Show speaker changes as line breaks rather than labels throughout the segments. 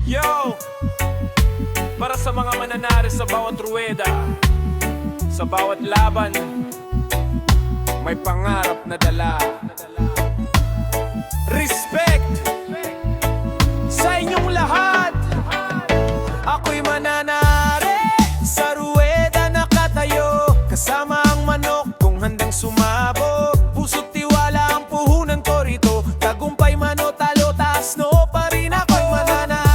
Yo! Para sa mga mananari sa bawat ruweda, sa bawat laban, may pangarap na dala. Respect sa inyong lahat. Ako'y mananari sa ruweda nakatayo, kasama ang manok kung handang sumabog. Puso't tiwala ang puhunan ko rito, tagumpay man o talo, taas no pa rin ako'y mananari.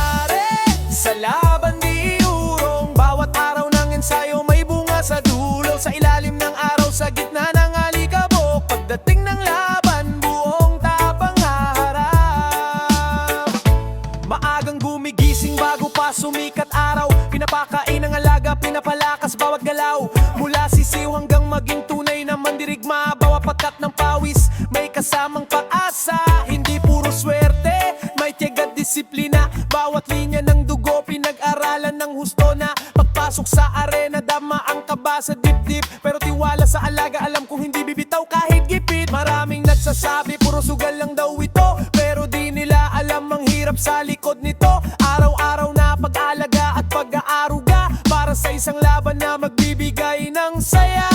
Sa laban di urong, bawat araw ng ensayo may bunga sa dulo. Sa ilalim ng araw, sa gitna ng alikabok, pagdating ng laban, buong tapang haharap. Maagang gumigising bago pa sumikat araw, pinapakain ng alaga, pinapalakas bawat galaw. Mula sisiw hanggang maging tunay na mandirigma, bawat patak ng pawis may kasamang pag-asa. Hindi puro swerte, may tiyaga at disiplina. Bawat linya ng dugo pinag-aralan ng husto na pagpasok sa arena, dama ang kaba sa dibdib. Pero tiwala sa alaga, alam kong hindi bibitaw kahit gipit. Maraming nagsasabi puro sugal lang daw ito, pero di nila alam ang hirap sa likod nito. Araw-araw na pag-alaga at pag-aaruga para sa isang laban na magbibigay ng saya.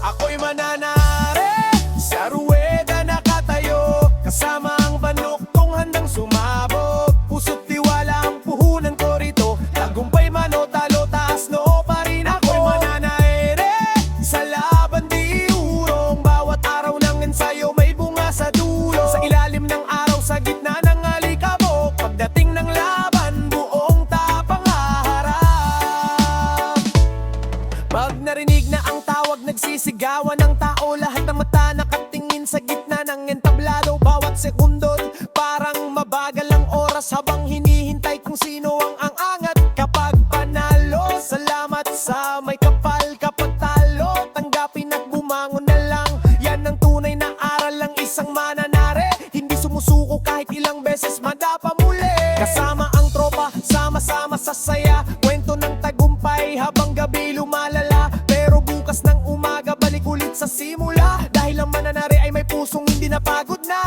Ako'y mananari sa ruweda nakatayo, kasama ang banok kung handang sumabog. Puso't tiwala ang puhunan ko rito, tagumpay man o talo, taas no pa rin ako. Ako'y mananaere sa laban di urong, bawat araw ng ensayo may bunga sa dulo. Sa ilalim ng araw, sa gitna ng alikabok, pagdating ng laban, buong tapang haharap. Pag narinig na ang tawag, nagsisigawan ng tao, lahat ng mata nakatingin sa gitna ng entablado. Bawat sekundon parang mabagal ang oras, habang hinihintay kung sino ang angat. Kapag panalo, salamat sa may kapal. Kapag talo, tanggapin at bumangon na lang. Yan ang tunay na aral ng isang mananari, hindi sumusuko kahit ilang beses madapa muli. Kasama ang tropa, sama-sama sa saya, kwento ng tagumpay habang gabi lumalala. Pero bukas ng umaga, balik ulit sa simula, dahil ang mananari ay may pusong hindi napagod na.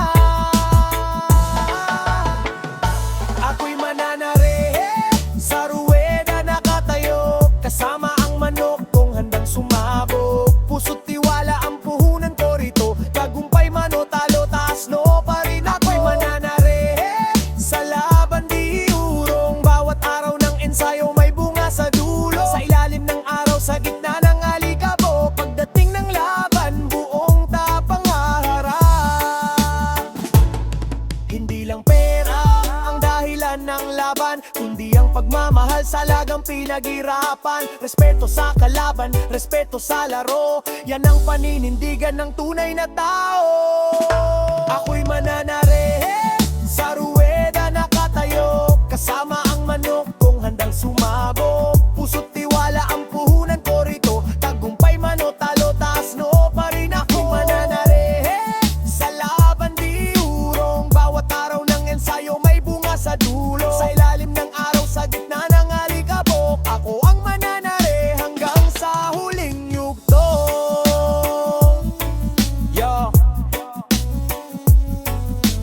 Ako'y mananari sa ruweda nakatayo, kasama ang manok kung handang sumabog. Puso't tiwala ang puhunan ko rito, tagumpay man o talo, taas no pa rin ako. Ako'y mananari sa laban di urong, bawat araw ng ensayo may bunga sa dulo. Sa ilalim ng araw, sa gitna ng alikabok, pagdating ng laban, buong tapang haharap. Hindi lang pera ang dahilan ng laban, kundi ang pagmamahal sa lagang pinaghirapan. Respeto sa kalaban, respeto sa laro, yan ang paninindigan ng tunay na tao. Ako'y mananari sa ruweda nakatayo, kasama ang manok kung handang sumabog. Puso't tiwala ang puhunan ko rito, tagumpay man o talo, taas no pa rin ako. Mananari sa laban di urong, bawat araw ng ensayo may bunga sa dulo. Sa ilalim ng araw, sa gitna ng alikabok, ako ang mananari hanggang sa huling yugto. Yo!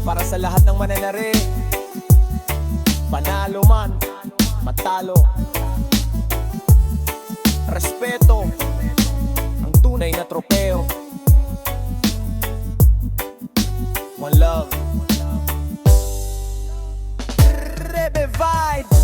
Para sa lahat ng mananari, panalo man, matalo, respeto ang tunay na tropeo. One love. Rebe Vibe.